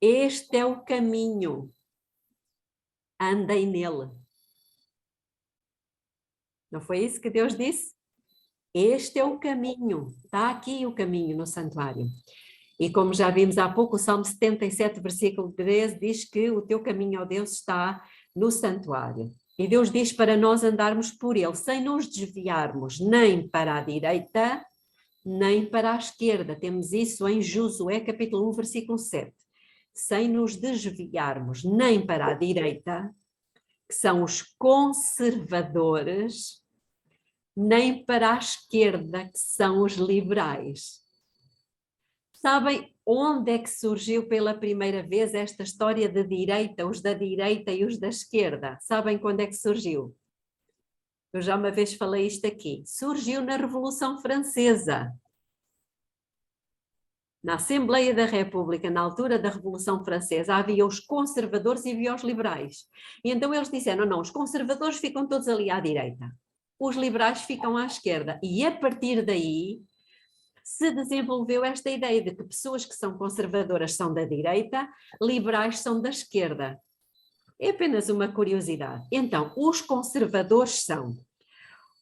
Este é o caminho, andem nele. Não foi isso que Deus disse? Este é o caminho, está aqui o caminho no santuário. E como já vimos há pouco, o Salmo 77, versículo 13, diz que o teu caminho, ó Deus, está no santuário. E Deus diz para nós andarmos por ele, sem nos desviarmos nem para a direita, nem para a esquerda. Temos isso em Josué, capítulo 1, versículo 7. Sem nos desviarmos nem para a direita, que são os conservadores, nem para a esquerda, que são os liberais. Sabem onde é que surgiu pela primeira vez esta história de direita, os da direita e os da esquerda? Sabem quando é que surgiu? Eu já uma vez falei isto aqui. Surgiu na Revolução Francesa. Na Assembleia da República, na altura da Revolução Francesa, havia os conservadores e havia os liberais. E então eles disseram, não, os conservadores ficam todos ali à direita, os liberais ficam à esquerda. E a partir daí se desenvolveu esta ideia de que pessoas que são conservadoras são da direita, liberais são da esquerda. É apenas uma curiosidade. Então, os conservadores são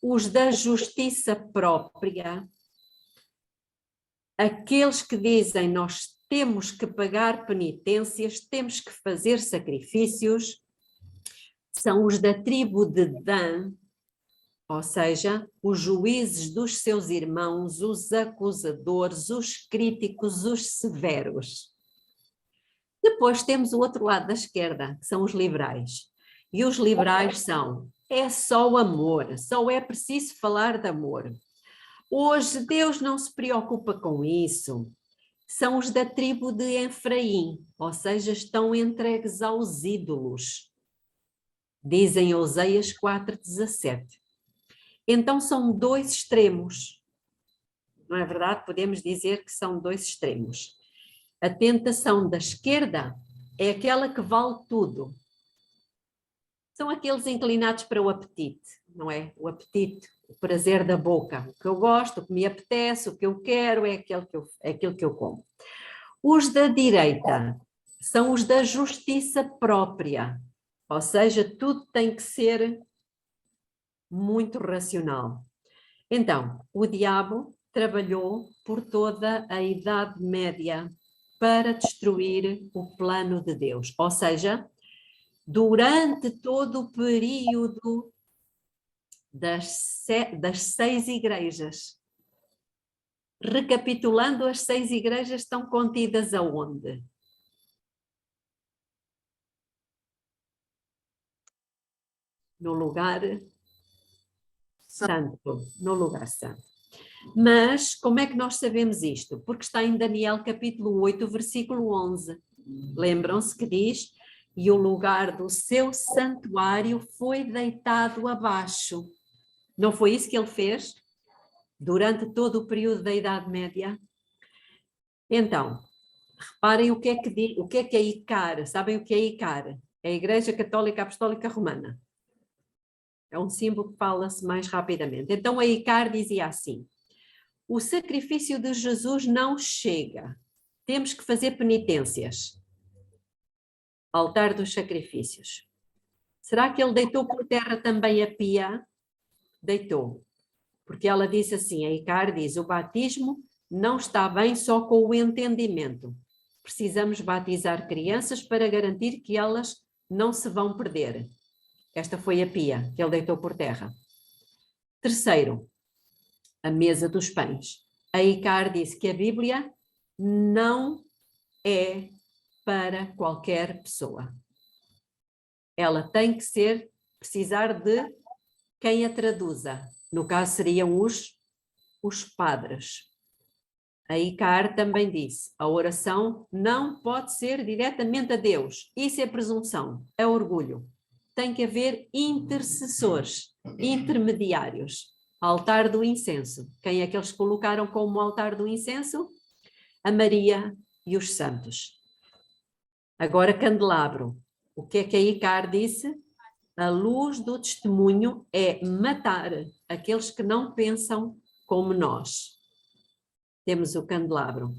os da justiça própria, aqueles que dizem nós temos que pagar penitências, temos que fazer sacrifícios, são os da tribo de Dan, ou seja, os juízes dos seus irmãos, os acusadores, os críticos, os severos. Depois temos o outro lado da esquerda, que são os liberais. E os liberais são, é só amor, só é preciso falar de amor. Hoje Deus não se preocupa com isso. São os da tribo de Efraim, ou seja, estão entregues aos ídolos. Dizem Oséias 4:17. Então são dois extremos. Não é verdade? Podemos dizer que são dois extremos. A tentação da esquerda é aquela que vale tudo. São aqueles inclinados para o apetite, não é? O apetite, o prazer da boca. O que eu gosto, o que me apetece, o que eu quero é aquilo que eu como. Os da direita são os da justiça própria, ou seja, tudo tem que ser muito racional. Então, o diabo trabalhou por toda a Idade Média para destruir o plano de Deus, ou seja, durante todo o período das 6 igrejas. Recapitulando, as 6 igrejas estão contidas aonde? No lugar santo, no lugar santo. Mas como é que nós sabemos isto? Porque está em Daniel capítulo 8, versículo 11. Lembram-se que diz, e o lugar do seu santuário foi deitado abaixo. Não foi isso que ele fez durante todo o período da Idade Média? Então, reparem o que é a ICAR. Sabem o que é a ICAR? É a Igreja Católica Apostólica Romana. É um símbolo que fala-se mais rapidamente. Então a ICAR dizia assim, o sacrifício de Jesus não chega, temos que fazer penitências. Altar dos sacrifícios. Será que ele deitou por terra também a pia? Deitou. Porque ela disse assim, a ICAR diz, o batismo não está bem só com o entendimento. Precisamos batizar crianças para garantir que elas não se vão perder. Esta foi a pia que ele deitou por terra. Terceiro, a mesa dos pães. A ICAR disse que a Bíblia não é para qualquer pessoa. Ela tem que precisar de quem a traduza. No caso seriam os padres. A ICAR também disse, a oração não pode ser diretamente a Deus. Isso é presunção, é orgulho. Tem que haver intercessores, intermediários. Altar do incenso. Quem é que eles colocaram como altar do incenso? A Maria e os santos. Agora, candelabro. O que é que a ICAR disse? A luz do testemunho é matar aqueles que não pensam como nós. Temos o candelabro.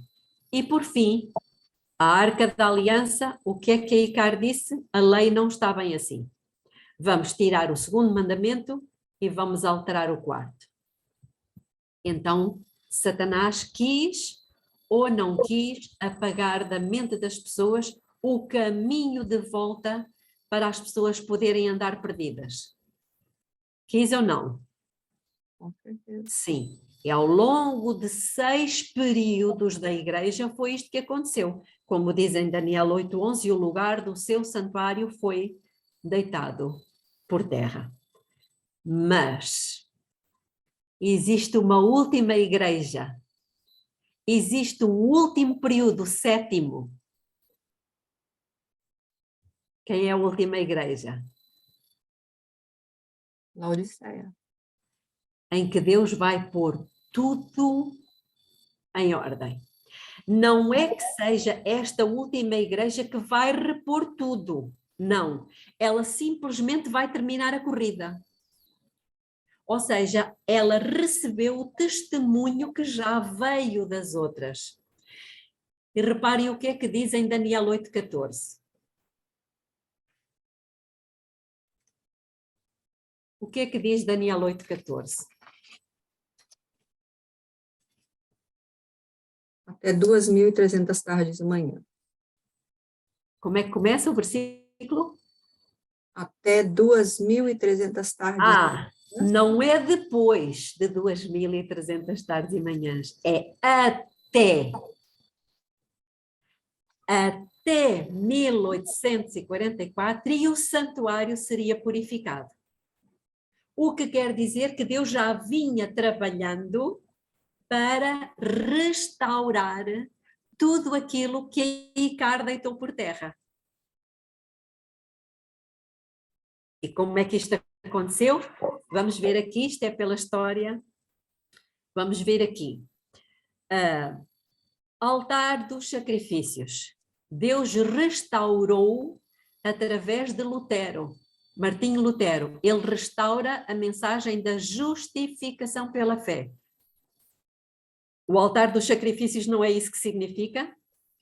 E, por fim, a Arca da Aliança. O que é que a ICAR disse? A lei não está bem assim. Vamos tirar o segundo mandamento e vamos alterar o quarto. Então, Satanás quis ou não quis apagar da mente das pessoas o caminho de volta para as pessoas poderem andar perdidas. Quis ou não?
Com certeza.
Sim. E ao longo de 6 períodos da igreja foi isto que aconteceu. Como diz em Daniel 8:11, o lugar do seu santuário foi deitado por terra. Mas Existe uma última igreja. Existe um último período, o sétimo. Quem é a última igreja?
Laodiceia.
Em que Deus vai pôr tudo em ordem. Não é que seja esta última igreja que vai repor tudo. Não. Ela simplesmente vai terminar a corrida. Ou seja, ela recebeu o testemunho que já veio das outras. E reparem o que é que diz em Daniel 8,14. O que é que diz Daniel 8,14?
Até 2.300 tardes de manhã.
Como é que começa o versículo?
Até 2.300 tardes.
Ah, não é depois de 2.300 tardes e manhãs, é até. Até 1844 e o santuário seria purificado. O que quer dizer que Deus já vinha trabalhando para restaurar tudo aquilo que Icaro deitou por terra. E como é que isto aconteceu? Vamos ver aqui, isto é pela história. Vamos ver aqui. Altar dos sacrifícios. Deus restaurou através de Lutero, Martinho Lutero. Ele restaura a mensagem da justificação pela fé. O altar dos sacrifícios não é isso que significa?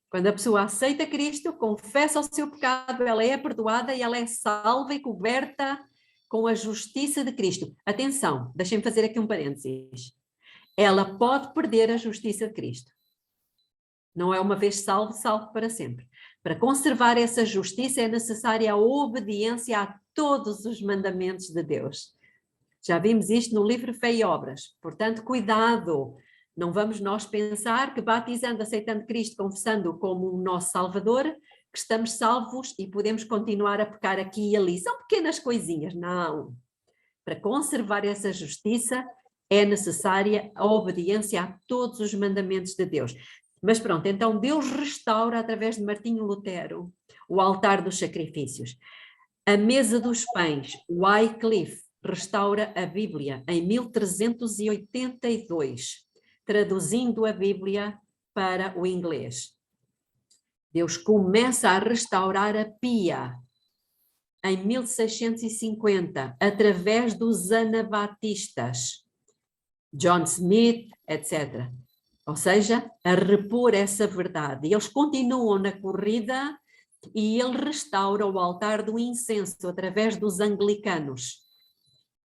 Quando a pessoa aceita Cristo, confessa o seu pecado, ela é perdoada e ela é salva e coberta com a justiça de Cristo. Atenção, deixem-me fazer aqui um parênteses. Ela pode perder a justiça de Cristo. Não é uma vez salvo, salvo para sempre. Para conservar essa justiça é necessária a obediência a todos os mandamentos de Deus. Já vimos isto no livro Fé e Obras. Portanto, cuidado. Não vamos nós pensar que batizando, aceitando Cristo, confessando-o como o nosso Salvador, que estamos salvos e podemos continuar a pecar aqui e ali. São pequenas coisinhas. Não. Para conservar essa justiça é necessária a obediência a todos os mandamentos de Deus. Mas pronto, então Deus restaura através de Martinho Lutero o altar dos sacrifícios. A mesa dos pães, Wycliffe restaura a Bíblia em 1382, traduzindo a Bíblia para o inglês. Deus começa a restaurar a Pia em 1650, através dos anabatistas, John Smith, etc. Ou seja, a repor essa verdade. E eles continuam na corrida e ele restaura o altar do incenso através dos anglicanos,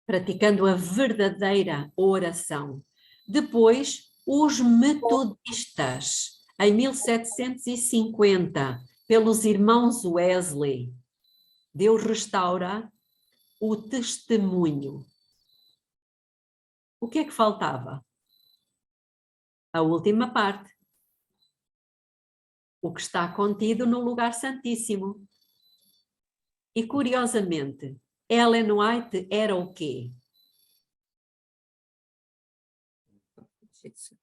praticando a verdadeira oração. Depois, os metodistas, em 1750, pelos irmãos Wesley, Deus restaura o testemunho. O que é que faltava? A última parte. O que está contido no lugar santíssimo. E curiosamente, Ellen White era o quê?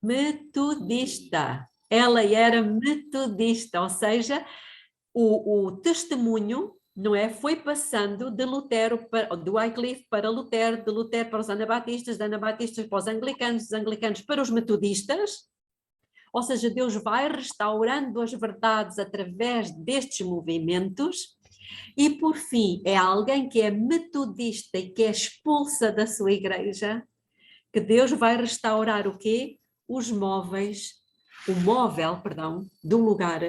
Metodista. Ela era metodista, ou seja, o testemunho, não é, foi passando de Lutero do Wycliffe para Lutero, de Lutero para os anabatistas, de anabatistas para os anglicanos, dos anglicanos para os metodistas. Ou seja, Deus vai restaurando as verdades através destes movimentos e, por fim, é alguém que é metodista e que é expulsa da sua igreja, que Deus vai restaurar o quê? Os móveis, o móvel, perdão, do lugar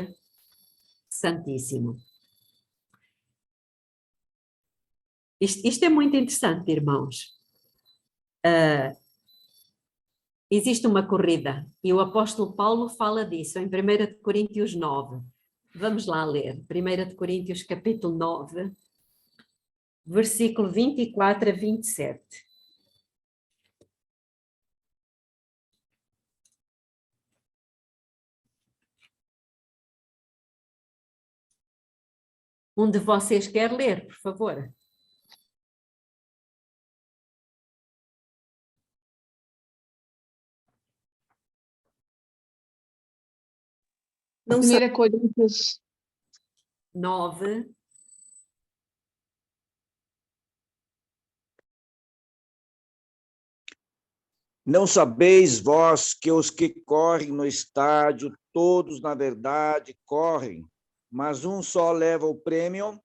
santíssimo. Isto é muito interessante, irmãos. Existe uma corrida e o apóstolo Paulo fala disso em 1 Coríntios 9. Vamos lá ler. 1 Coríntios capítulo 9, versículo 24 a 27. Um de vocês quer ler, por favor?
Não
1 Coríntios
9.
Não sabeis vós que os que correm no estádio, todos, na verdade, correm, mas um só leva o prêmio?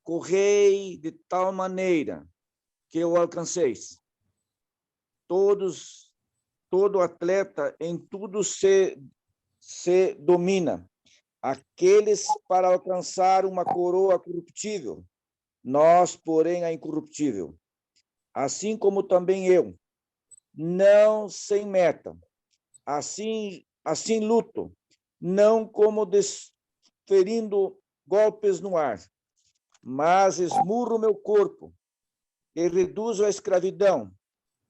Correi de tal maneira que o alcanceis. Todo atleta em tudo se domina. Aqueles para alcançar uma coroa corruptível, nós, porém, a incorruptível. Assim como também eu, não sem meta, assim luto, não como desferindo golpes no ar, mas esmurro meu corpo e reduzo a escravidão,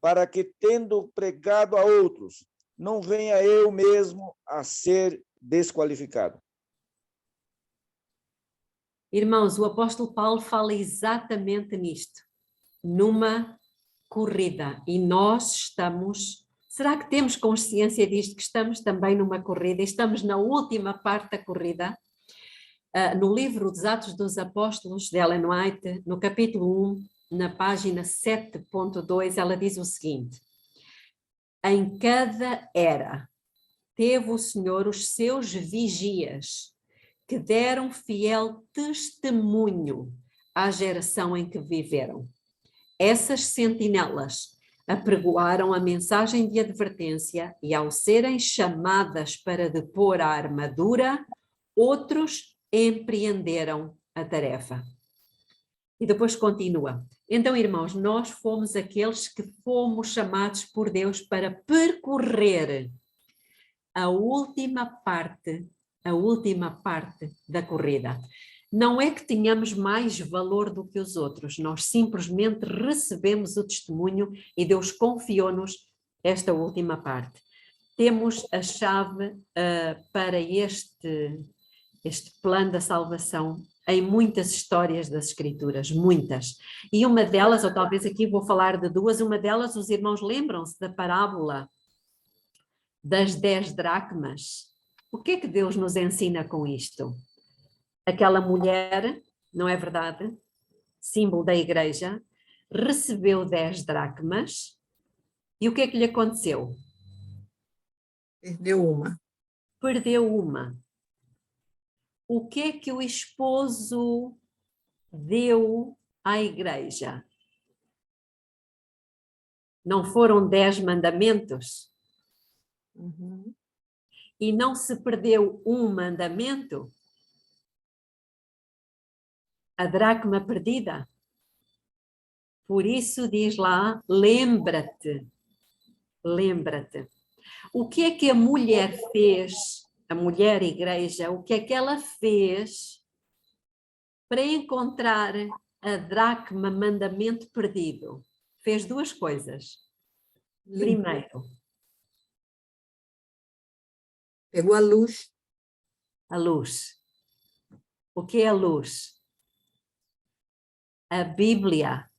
para que, tendo pregado a outros, não venha eu mesmo a ser desqualificado.
Irmãos, o apóstolo Paulo fala exatamente nisto, numa corrida, e nós estamos, será que temos consciência disto, que estamos também numa corrida, estamos na última parte da corrida? No livro dos Atos dos Apóstolos, de Ellen White, no capítulo 1, na página 7.2, ela diz o seguinte: em cada era teve o Senhor os seus vigias, que deram fiel testemunho à geração em que viveram. Essas sentinelas apregoaram a mensagem de advertência e, ao serem chamadas para depor a armadura, outros empreenderam a tarefa. E depois continua. Então, irmãos, nós fomos aqueles que fomos chamados por Deus para percorrer a última parte da corrida. Não é que tenhamos mais valor do que os outros, nós simplesmente recebemos o testemunho e Deus confiou-nos esta última parte. Temos a chave para este plano da salvação em muitas histórias das Escrituras, muitas. E uma delas, ou talvez aqui vou falar de duas, uma delas, os irmãos lembram-se da parábola das 10 dracmas. O que é que Deus nos ensina com isto? Aquela mulher, não é verdade? Símbolo da igreja, recebeu 10 dracmas e o que é que lhe aconteceu?
Perdeu uma.
Perdeu uma. O que é que o esposo deu à igreja? Não foram 10 mandamentos?
Uhum.
E não se perdeu um mandamento? A dracma perdida? Por isso diz lá, lembra-te. Lembra-te. O que é que a mulher fez, a mulher igreja, o que é que ela fez para encontrar a dracma, mandamento perdido? Fez duas coisas. Primeiro,
pegou a luz.
a luz. O que é a luz? A Bíblia.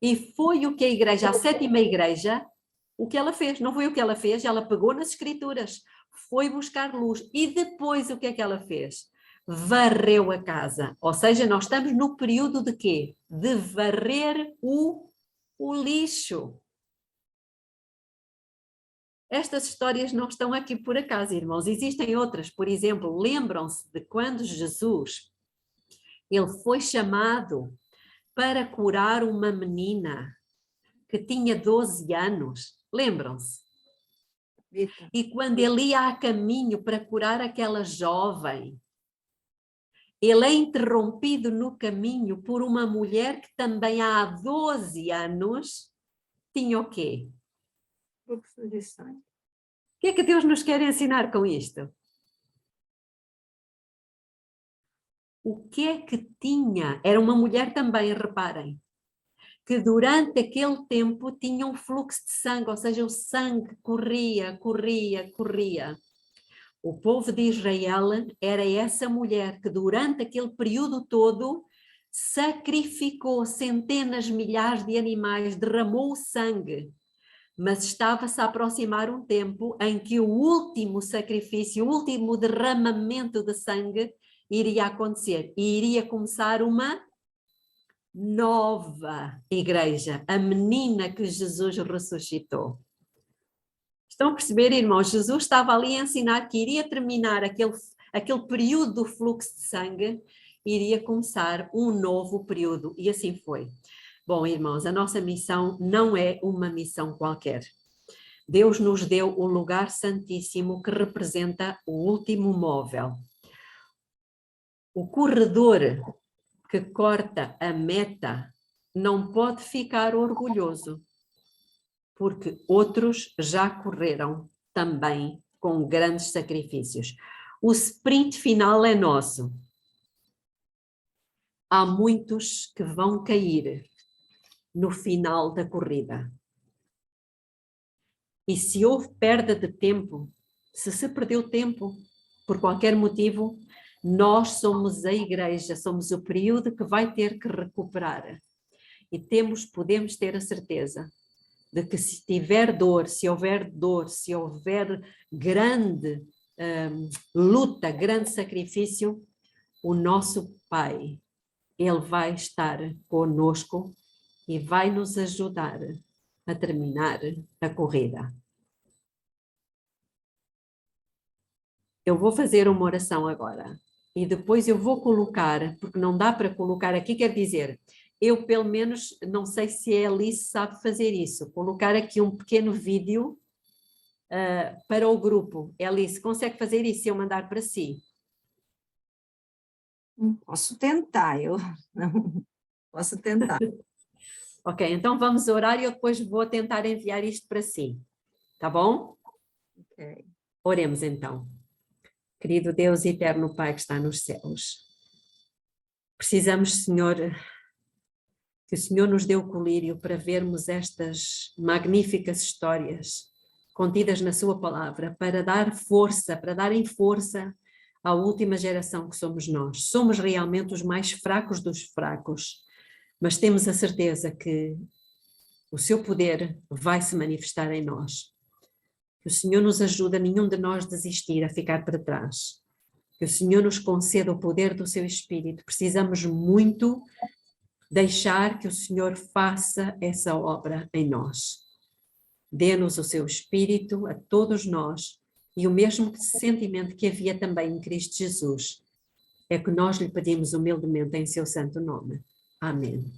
E foi o que a igreja, a sétima igreja, o que ela fez. Não foi o que ela fez, ela pegou nas escrituras, foi buscar luz. E depois o que é que ela fez? Varreu a casa. Ou seja, nós estamos no período de quê? De varrer o lixo. Estas histórias não estão aqui por acaso, irmãos. Existem outras. Por exemplo, lembram-se de quando Jesus, ele foi chamado para curar uma menina que tinha 12 anos. Lembram-se? E quando ele ia a caminho para curar aquela jovem, ele é interrompido no caminho por uma mulher que também há 12 anos tinha o quê?
Fluxo de sangue.
O que é que Deus nos quer ensinar com isto? O que é que tinha? Era uma mulher também, reparem, que durante aquele tempo tinha um fluxo de sangue, ou seja, o sangue corria. O povo de Israel era essa mulher que durante aquele período todo sacrificou centenas, milhares de animais, derramou o sangue mas estava-se a aproximar um tempo em que o último sacrifício, o último derramamento de sangue iria acontecer e iria começar uma nova igreja, a menina que Jesus ressuscitou. Estão a perceber, irmãos? Jesus estava ali a ensinar que iria terminar aquele período do fluxo de sangue, iria começar um novo período, e assim foi. Bom, irmãos, a nossa missão não é uma missão qualquer. Deus nos deu o lugar santíssimo que representa o último móvel. O corredor que corta a meta não pode ficar orgulhoso, porque outros já correram também com grandes sacrifícios. O sprint final é nosso. Há muitos que vão cair no final da corrida. E se houve perda de tempo, se perdeu tempo por qualquer motivo, nós somos a igreja, somos o período que vai ter que recuperar. E podemos ter a certeza de que se houver dor, se houver grande luta, grande sacrifício, o nosso Pai, Ele vai estar conosco e vai nos ajudar a terminar a corrida. Eu vou fazer uma oração agora e depois eu vou colocar, porque não dá para colocar aqui, quer dizer, eu pelo menos, não sei se a Alice sabe fazer isso, colocar aqui um pequeno vídeo para o grupo. Alice, consegue fazer isso se eu mandar para si?
Posso tentar, eu não posso tentar.
Ok, então vamos orar e eu depois vou tentar enviar isto para si. Tá bom?
Ok.
Oremos então. Querido Deus e eterno Pai que está nos céus, precisamos, Senhor, que o Senhor nos dê o colírio para vermos estas magníficas histórias contidas na sua palavra, para darem força à última geração que somos nós. Somos realmente os mais fracos dos fracos, mas temos a certeza que o seu poder vai se manifestar em nós. Que o Senhor nos ajude a nenhum de nós desistir, a ficar para trás. Que o Senhor nos conceda o poder do seu Espírito. Precisamos muito deixar que o Senhor faça essa obra em nós. Dê-nos o seu Espírito a todos nós e o mesmo sentimento que havia também em Cristo Jesus. É que nós lhe pedimos humildemente em seu santo nome. Amém.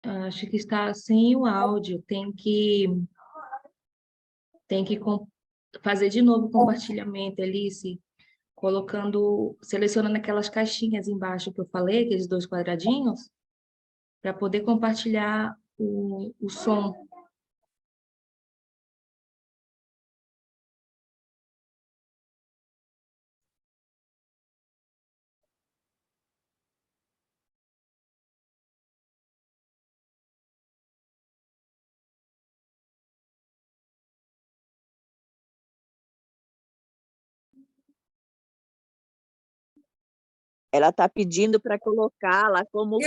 Acho que está sem o áudio. Fazer de novo o compartilhamento, Alice, selecionando aquelas caixinhas embaixo que eu falei, aqueles 2 quadradinhos, para poder compartilhar o som.
Ela está pedindo para colocá-la como